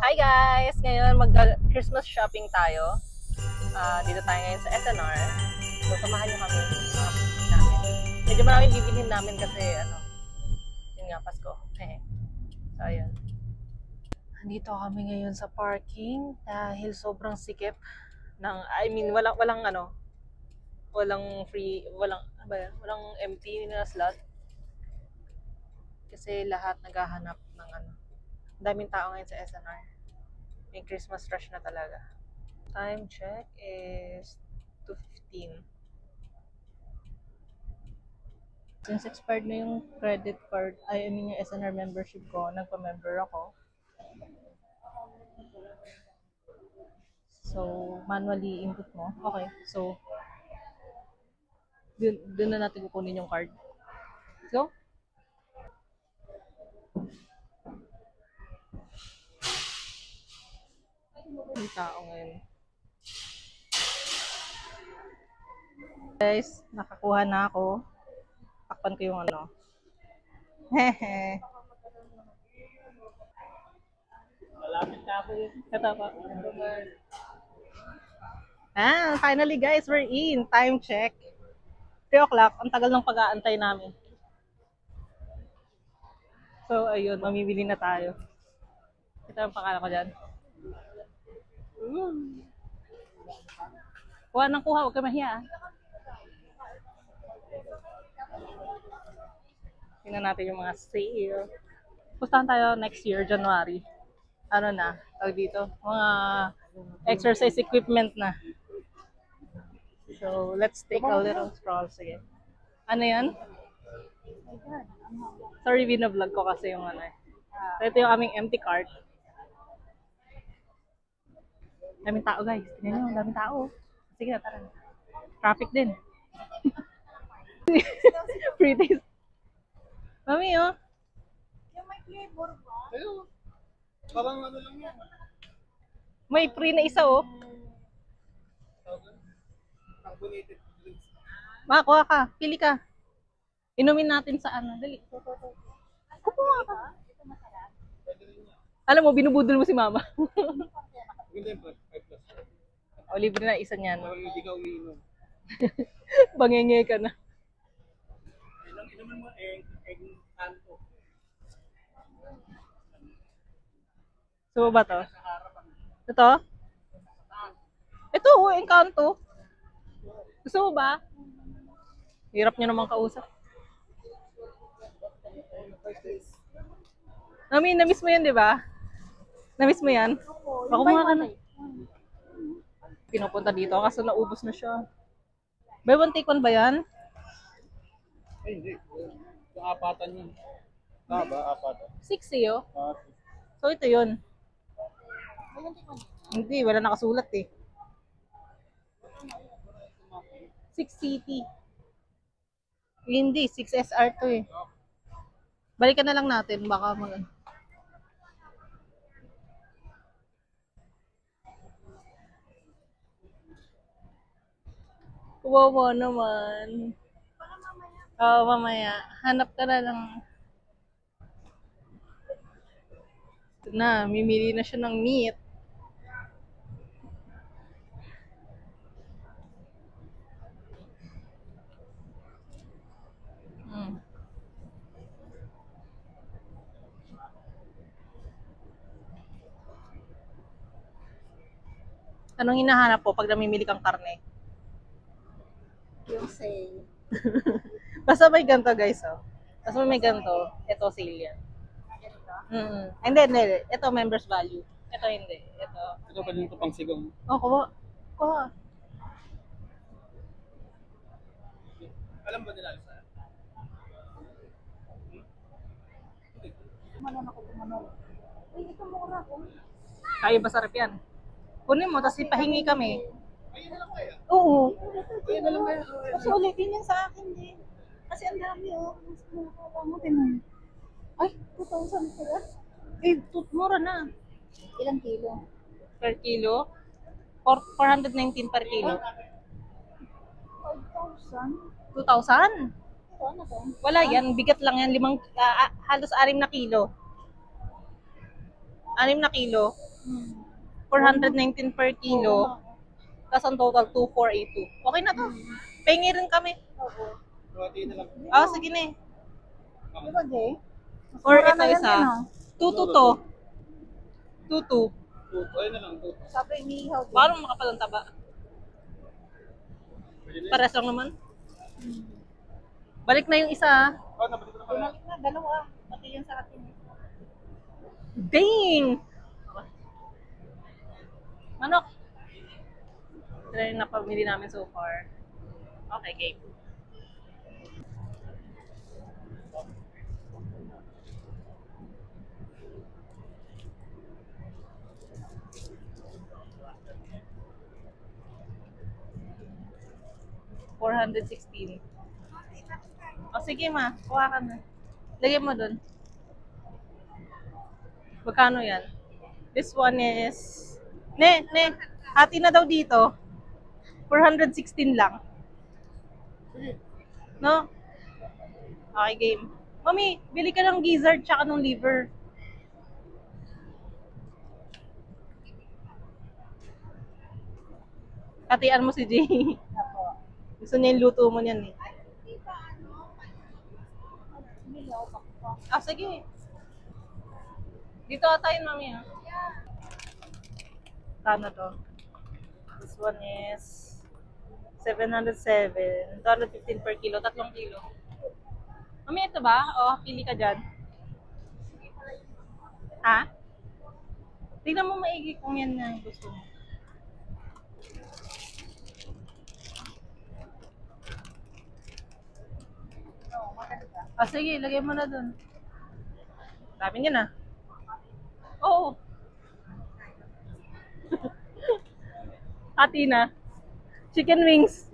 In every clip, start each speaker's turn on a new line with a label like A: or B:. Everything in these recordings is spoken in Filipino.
A: Hi guys! Ngayon mag-Christmas shopping tayo. Dito tayo ngayon sa SNR. So samahan nyo kami sa mga bibili namin. Medyo maraming bibilhin namin kasi yun nga, Pasko. So ayun. Dito kami ngayon sa parking dahil sobrang sikip ng, walang free, walang empty na slot. Kasi lahat naghahanap ng daming tao ngayon sa SNR. May Christmas rush na talaga. Time check is 2:15. Since expired na yung credit card, yung SNR membership ko, nagpa-member ako. So, manually input mo. Okay, so, dun na natin kukunin yung card. Let's go! May tao ngayon. Guys, nakakuha na ako. Takpan ko yung Hehe. Malapit na ako yun. Ito pa. Finally guys, we're in. Time check. 3 o'clock. Ang tagal ng pag-aantay namin. So, ayun. Mamimili na tayo. Ito ang pangalan ko dyan. Kuha ng kuha. Huwag ka mahiya. Tingnan natin yung mga sale. Pustahan tayo next year, January. Tawag dito? Mga exercise equipment na. So, let's take a little stroll. Sige. Ano yan? Sorry, bina-vlog ko kasi yung So, ito yung aming empty cart. Daming tao, guys. Tingnan nyo, daming tao. Sige na, tara. Traffic din. Free taste. Mami, oh.
B: Yung may flavor ba? Ayun. Parang lang yan.
A: May free na isa, oh.
B: Carbonated drinks.
A: Kuha ka. Pili ka. Inumin natin sa Dali. Kuha ka.
B: Ito masarap.
A: Alam mo, binubudol mo si mama.
B: Ganda yung 5+.
A: O, libre na isa niyan.
B: Hindi ka umiinom.
A: Bangenge ka na.
B: Inuman mo egg kanto.
A: So ba to? Ito? Ito, Encanto. Gusto mo ba? Hirap niyo naman kausap. Mami, na-miss mo yan, di ba? Na-miss mo yan? Makuha ka na. Pinupunta dito kasi naubos na siya. Buy one take one ba yan?
B: Ay, hindi. Yung apatan yun. Ba? Apatan.
A: 60 oh. So ito yun. Hindi, wala nakasulat eh. 6CT. Hindi, 6SR to eh. Balikan na lang natin, baka Wow naman. Oo, mamaya. Hanap ka na lang. Ito na, mimili na siya ng meat. Anong hinahanap po pag namimili kang karne?
B: Yung say.
A: Basta may ganito guys, oh. Basta may ganito, ito sale yan. Hindi. Ito members value. Ito hindi.
B: Ito pa din ito pang sigong.
A: Oh, kuha.
B: Alam ba nila sa? Manon ako tumanong. Uy, ito mura ko.
A: Kaya ba sarap yan? Kunin mo, tapos ipahingi kami.
B: Ayun na lang kaya.
A: Oo.
B: Ayun na lang kaya.
C: Kasi ulitin yan sa akin din. Kasi ang dami mas nakakala mo din. Ay, 2,000 pala.
A: Mura na.
C: Ilang kilo?
A: Per kilo? 419 per kilo.
C: 5,000?
A: 2,000?
C: Ito, ano to?
A: Wala yan, bigat lang yan, halos 6 na kilo. 6 na kilo.
C: Hmm.
A: 419 per kilo. Tapos ang total, 2,482. Okay na to. Pengi rin kami.
C: Oo.
B: Roti na lang.
A: Ah, sige na eh.
C: Di ba, Jay? Mas
A: Or
C: mura
A: ito
C: na yan
A: isa.
C: din, ah.
A: 2,2 to. 2,2.
B: Ayun na lang.
C: Sabi, inihaw din.
A: Parang makapalang taba. Pares lang naman. Balik na yung isa. ah.
B: Oh, nabalik ko na pala.
C: Bumalik na, dalawa. Pati yan sa atin.
A: Dang! Manok. Ito na yung napamili namin so far. Okay, game. $416. O sige ma, kuha ka na. Lagyan mo dun. Magkano yan? This one is... Ne, hati na daw dito. 416 lang. No? Okay, game. Mami, bili ka ng gizzard tsaka ng liver. Hatian mo si Jay.
C: Ako.
A: Gusto niya yung luto mo niyan eh.
C: Inihaw pa ko.
A: Ah, sige. Dito tayo, mami, ha? Kano to? This one is 707. 215 per kilo. 3 kilo. Mami, ito ba? O, pili ka dyan. Ha? Tignan mo maigi kung yan na yung gusto mo.
C: Oo, maganda.
A: Ah, sige, lagay mo na dun. Dami niya na. Oo. Hati na. Chicken wings.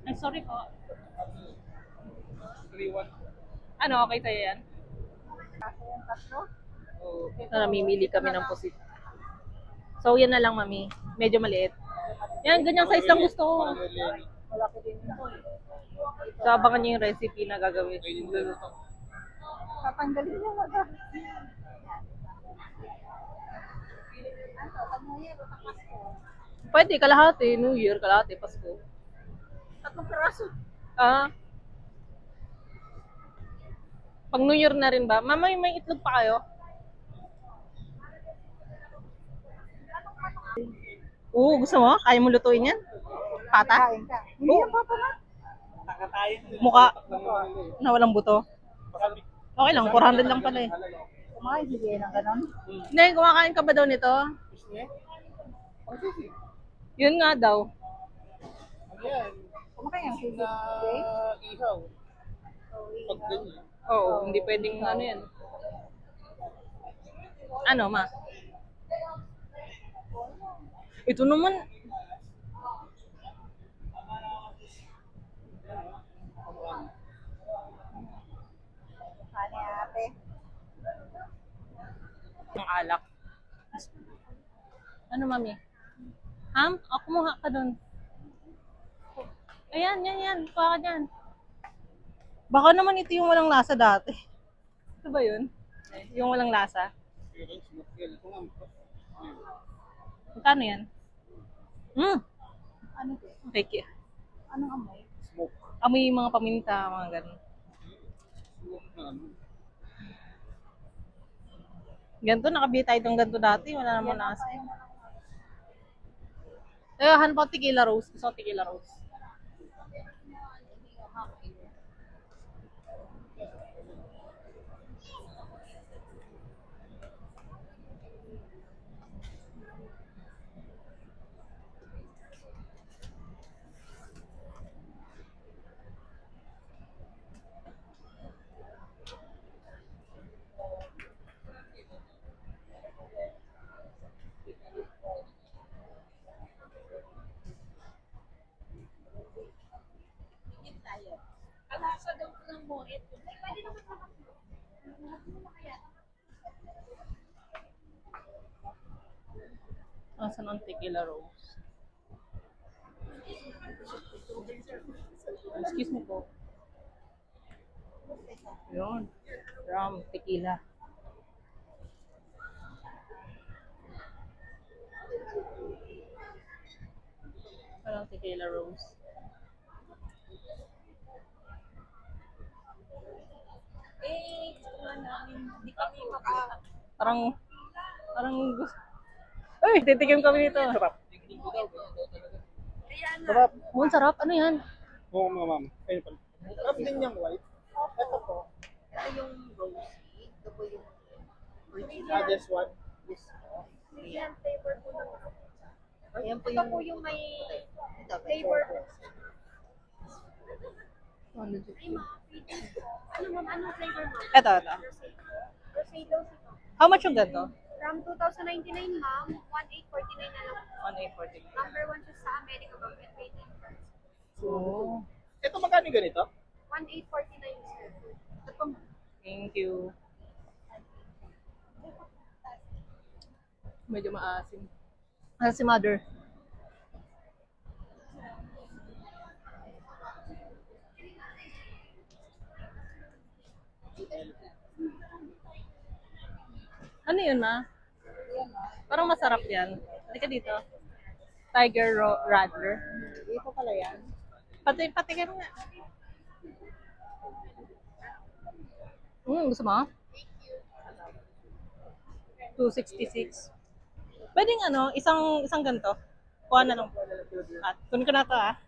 A: Ay, sorry po.
B: 3-1.
A: Ano, okay sa'yo yan?
C: Kasi yung tatlo.
B: Oh.
A: So, namimili kami ng pusit. So, yan na lang, mami. Medyo maliit. Yan, ganyang size lang gusto ko.
C: Malaki din ito.
A: So, abangan niyo yung recipe na gagawin.
C: Tatanggalin niya wala. Ano, tamuhin, takas ko.
A: Pwede, kalahati. New Year, kalahati, Pasko.
C: 3 piraso.
A: Ah. Pag New Year na rin ba? Mama, may itlog pa kayo? Oo, gusto mo? Kaya mo lutuin yan? Pata?
C: Kain ka. Hindi yan papa na.
B: Nakatayin.
A: Mukha na walang buto. Okay lang, 400 lang pala eh.
C: Kumain, sige ng ganon.
A: Hindi, kumakain ka ba daw nito? Yun nga daw.
B: Ayan.
C: Kumakain ang sige.
B: Na
C: Okay?
B: ihaw. Pag ganyan.
A: Oo, hindi pwedeng ano yan. Ano, ma? Ito naman.
C: Kani ate.
A: Ang alak. Ano, mami? Ham? Ako kumuha ka dun. Ayan, yan. Kuha ka dyan. Baka naman ito yung walang lasa dati. Ito ba yun? Yung walang lasa? Magkano yan?
C: Ano to?
A: Fake yun.
C: Anong amoy?
B: Smoke.
A: Amoy yung mga paminta, mga ganun.
B: Smoke na ano.
A: Ganito, nakabili tayo itong ganito dati. Wala naman lasa. Han pa tequila rose. Gusto ko tequila rose.
C: Alasa daw ko ng moit.
A: Asan ang tequila rose? Excuse me po. Yun. Rum, tequila. Walang tequila rose.
C: Gusto nga namin, hindi kami maka...
A: Parang gusto. Uy, titikim kami nito.
B: Sarap.
C: Kaya na.
B: Sarap.
A: Oh, ang sarap. Ano yan?
B: Oo mga ma'am. Ayun pala. Sarap din yung white. Ito po.
C: Ito yung rose. Ito po yung
B: This one.
C: Korean flavor po ng Ayan po yung may flavor po.
A: Ano
C: Ay, mga features po. Ano ma'am? Anong flavor ma'am?
A: Ito.
C: Rosado.
A: How much yung ganito?
C: From 2099 ma'am, 1849 na lang.
A: 1,840.
C: Number 1 siya sa America ma'am at rating first.
A: Oh,
B: Ito magkano yung ganito?
C: 1849 sir. Ito po ma'am.
A: thank you. Medyo maasim. Ano si mother? Ano yun, ma? Parang masarap yan. Halika dito. Tiger Radler.
C: Ito pala yan.
A: Pati ka nga. Gusto mo? 266. Pwedeng isang ganito. Kuha na lang. At kunin ko na to ah.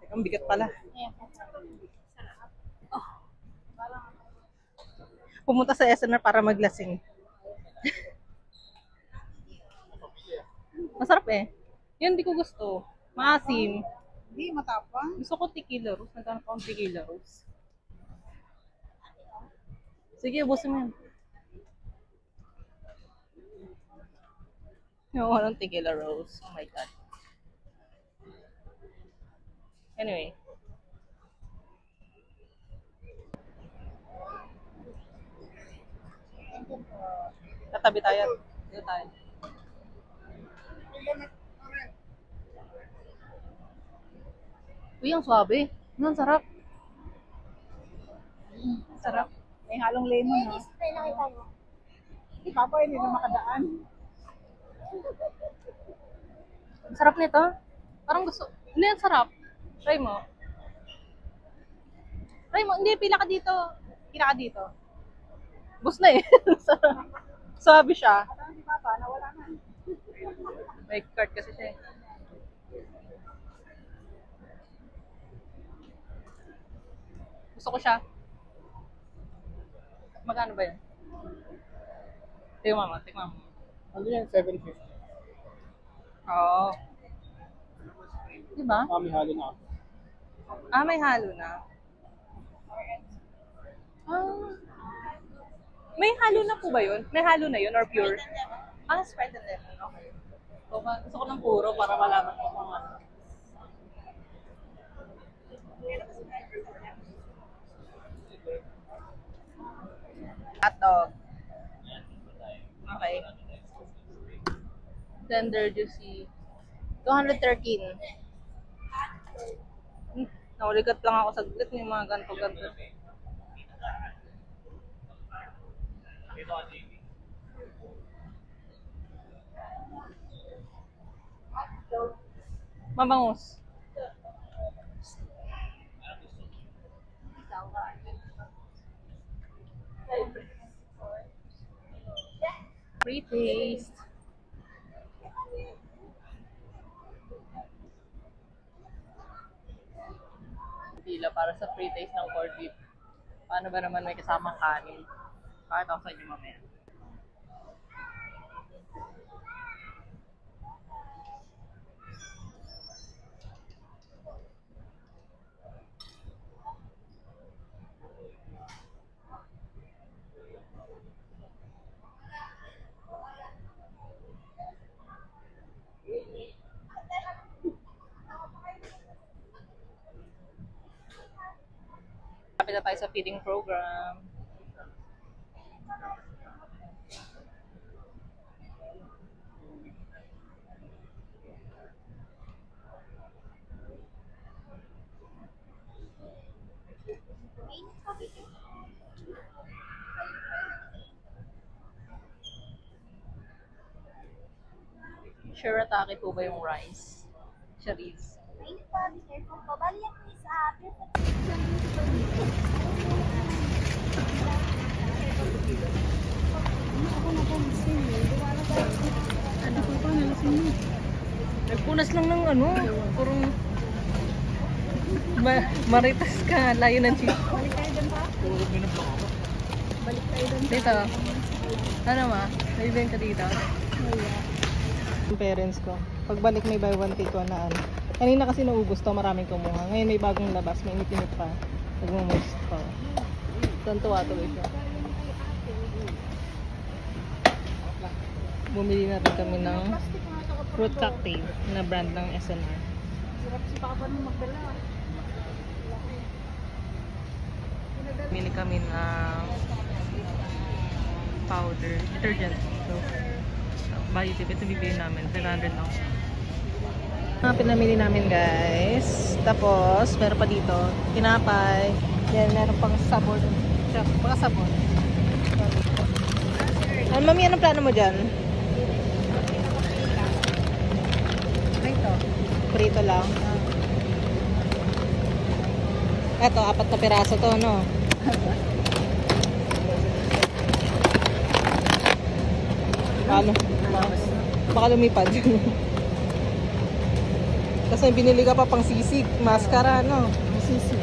A: Teka, ang bigat pala. Oh. Pumunta sa SNR para maglasing. Masarap eh. Yun, hindi ko gusto. Maasim.
C: Hindi, matapang.
A: Gusto ko tequila rose. Nagkano pa akong tequila rose. Sige, ubusin mo yan. No, walang tequila rose. Oh my God. Anyway. Tatabi tayo. Dito tayo. Uy, ang swabe. Ang sarap. Sarap.
C: May halong lemon, no? Hindi pa po, hindi na makadaan.
A: Ang sarap nito. Parang gusto. Hindi, ang sarap. Try mo. Try mo. Hindi, pila ka dito. Pila ka dito. Bus na eh. Sarap. Swabe siya.
C: Parang di ba pa, nawala na.
A: May card kasi siya eh. Gusto ko siya. Magkano ba yun? Tingnan mo.
B: Ano yan? 750.
A: Oo. Diba?
B: May halo na ako.
A: Ah, may halo na. Ah. May halo na po ba yun? May halo na yun or pure? Ah, Sprite and lemon. Okay. So, gusto ko ng puro para malaman ko kung ano. Hotdog. Okay. Tender, juicy. 213. Nauligat lang ako saglit ng mga ganto-ganto. Mabangus. Free taste. Pila para sa free taste ng corned beef. Paano ba naman may kasamang kanin? Bakit ako sa inyo mamaya? Kapit na tayo sa feeding program. Shirataki po ba yung rice? Chorizo.
C: Ayun pa, be careful po. Bali yan is perfect.
A: Ano po ba? Nalasing mo. Nagpunas lang ng ano. Purong maritas ka. Layo ng chief.
C: Balik tayo dun pa? Balik tayo dun pa.
A: Dito. Ano ma? Naibigan ka dito? Yung parents ko. Pagbalik may buy one take one na ano. Kanina kasi naubos to, maraming kumuha. Ngayon may bagong labas, may init-init pa. Nagmumoist pa. Tantuwa tuloy siya. Bumili na rin kami ng fruit cocktail na brand ng SNR.
C: Sarap si Papa nung magdala.
A: Bili kami ng powder, detergent. So, body tip, ito bibili namin. 300 lang. Pinamili namin guys. Tapos, meron pa dito, tinapay. Then, meron pang sabon. Pang sabon. Ano, mami, anong plano mo dyan? Prito. Prito lang. Eto, 4 na piraso to, no? Ano? Baka lumipad. Kasi binili ka pa pang sisig, mascara, no?
C: Sisig.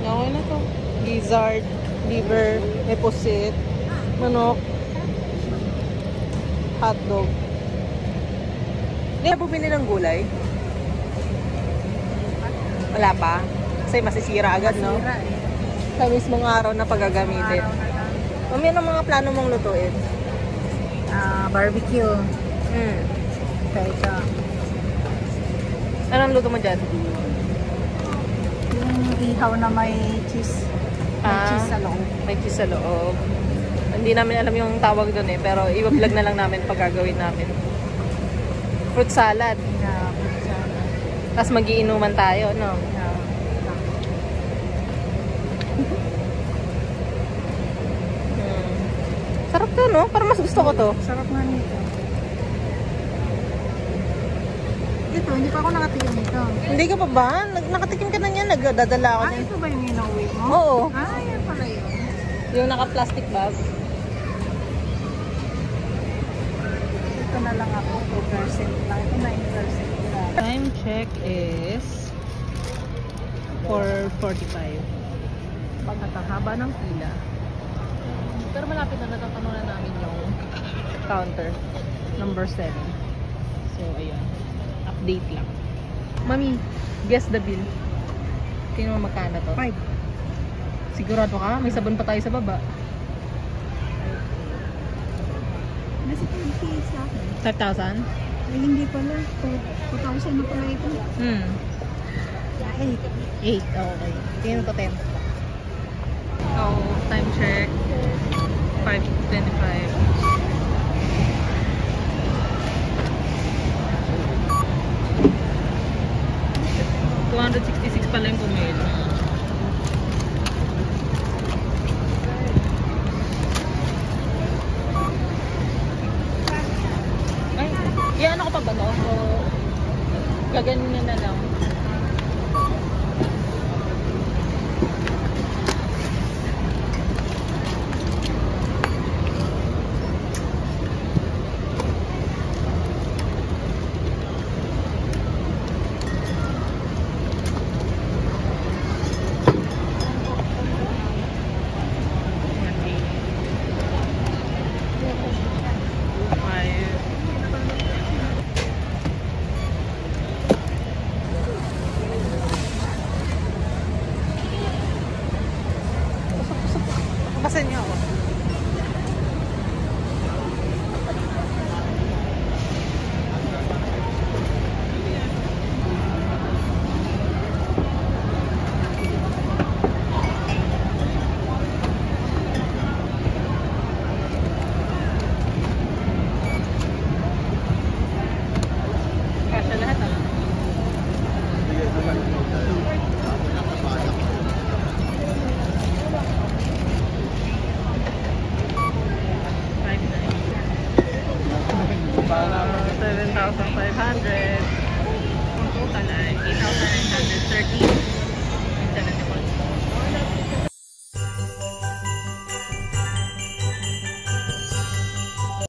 A: Okay na to. Gizzard, liver, may pusit, manok, hotdog. Hindi ka bumili ng gulay? Wala pa? Kasi masisira agad, no?
C: Masira eh.
A: Sa mismong araw na paggagamitin. Mami, anong mga plano mong lutuin?
C: Barbecue. Kaya
A: Anong luto mo dyan?
C: yung ihaw na may cheese. May cheese sa loob.
A: May cheese sa loob. Hindi namin alam yung tawag doon eh, pero i-vlog na lang namin pag gagawin namin. Fruit salad. Tapos magiinuman tayo, no? Sarap to, no? Parang mas gusto ko to.
C: Sarap nga nito. Ito, hindi pa ako nakatikim nito.
A: Hindi ka pa ba? Nakatikim ka na niyan, nagdadala ako niyan.
C: Ito ba yung inuwi mo?
A: Oo.
C: Yan pala yun.
A: Yung naka-plastic bag.
C: Ito na lang ako, 2% lang. Ito 9% lang.
A: Time check is 4:45. Pagkatahaba ng pila. Pero malapit na, natatanong na namin yung counter. Number 7. So, ayun. Update lang. Mami, guess the bill. Tingnan mo magkano to?
C: 5.
A: Sigurado ka? May sabon pa tayo sa baba.
C: Nasa 20 sa akin.
A: 5,000?
C: Ay, hindi pala. 2,000 na pala ito.
A: 8. Okay. Tingnan ko 10. Oh, time check. 5:25. 266 pala yung pumili. Ay, yan ako pa ba no? So, gaganin na lang. Basahin niyo ako. Kasya lahat ah. Para 7,500. Ang total ay